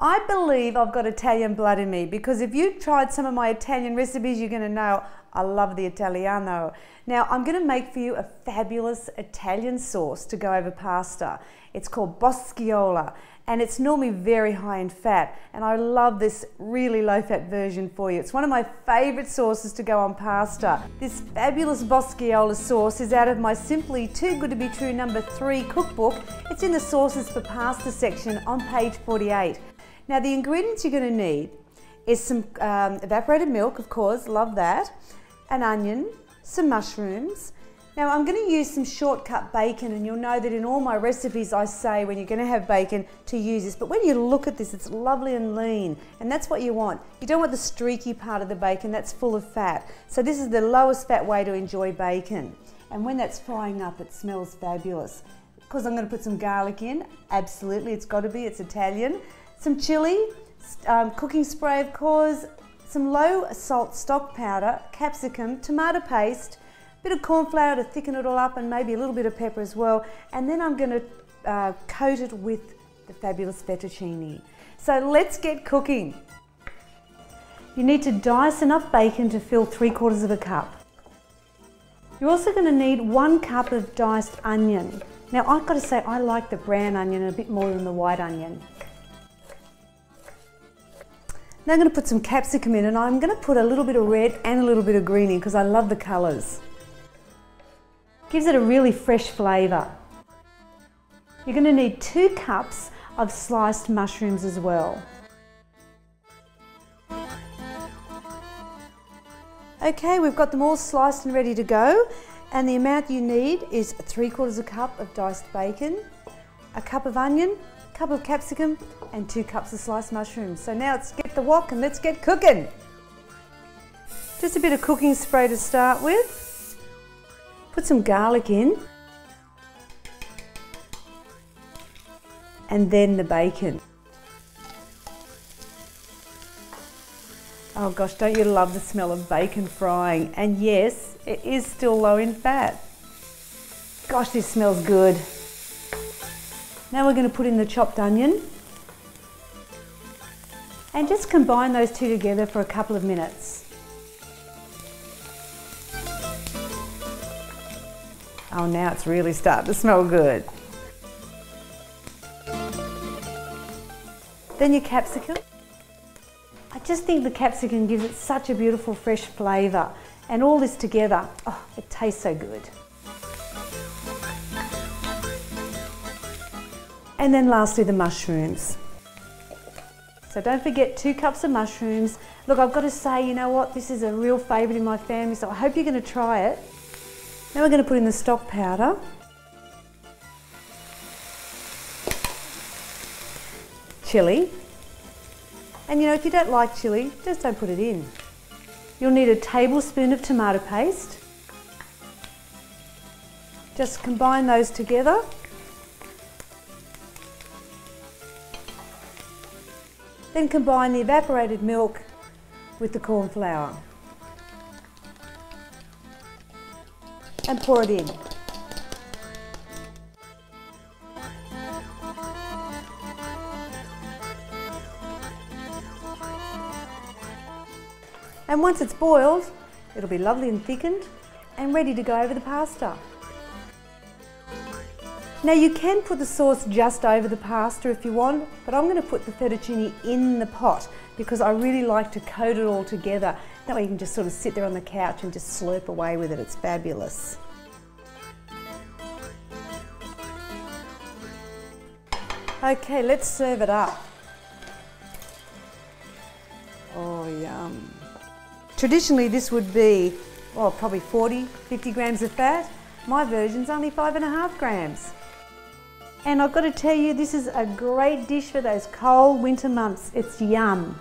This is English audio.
I believe I've got Italian blood in me, because if you've tried some of my Italian recipes, you're going to know I love the Italiano. Now I'm going to make for you a fabulous Italian sauce to go over pasta. It's called Bosciola, and it's normally very high in fat, and I love this really low fat version for you. It's one of my favourite sauces to go on pasta. This fabulous Bosciola sauce is out of my Simply Too Good to Be True #3 cookbook. It's in the sauces for pasta section on page 48. Now the ingredients you're going to need is some evaporated milk, of course, love that, an onion, some mushrooms. Now I'm going to use some shortcut bacon, and you'll know that in all my recipes I say when you're going to have bacon to use this, but when you look at this, it's lovely and lean, and that's what you want. You don't want the streaky part of the bacon, that's full of fat. So this is the lowest fat way to enjoy bacon, and when that's frying up it smells fabulous. Of course I'm going to put some garlic in, absolutely, it's got to be, it's Italian. Some chilli, cooking spray of course, some low salt stock powder, capsicum, tomato paste, bit of corn flour to thicken it all up, and maybe a little bit of pepper as well. And then I'm going to coat it with the fabulous fettuccine. So let's get cooking. You need to dice enough bacon to fill 3/4 of a cup. You're also going to need 1 cup of diced onion. Now I've got to say I like the brown onion a bit more than the white onion. Now I'm going to put some capsicum in, and I'm going to put a little bit of red and a little bit of green in because I love the colours. Gives it a really fresh flavour. You're going to need 2 cups of sliced mushrooms as well. Okay, we've got them all sliced and ready to go, and the amount you need is 3/4 cup of diced bacon, a cup of onion, a cup of capsicum, and 2 cups of sliced mushrooms. So now let's get the wok and let's get cooking. Just a bit of cooking spray to start with. Put some garlic in, and then the bacon. Oh gosh, don't you love the smell of bacon frying? And yes, it is still low in fat. Gosh, this smells good. Now we're going to put in the chopped onion, and just combine those two together for a couple of minutes. Oh, now it's really starting to smell good. Then your capsicum. I just think the capsicum gives it such a beautiful fresh flavour, and all this together, oh, it tastes so good. And then lastly the mushrooms. So don't forget 2 cups of mushrooms. Look, I've got to say, you know what, this is a real favourite in my family, so I hope you're going to try it. Now we're going to put in the stock powder. Chilli. And you know, if you don't like chilli, just don't put it in. You'll need a tablespoon of tomato paste. Just combine those together. Then combine the evaporated milk with the corn flour and pour it in. And once it's boiled, it'll be lovely and thickened and ready to go over the pasta. Now you can put the sauce just over the pasta if you want, but I'm going to put the fettuccine in the pot because I really like to coat it all together. That way you can just sort of sit there on the couch and just slurp away with it. It's fabulous. Okay, let's serve it up. Oh, yum. Traditionally this would be, well, probably 40, 50 grams of fat. My version's only 5.5 grams. And I've got to tell you, this is a great dish for those cold winter months. It's yum.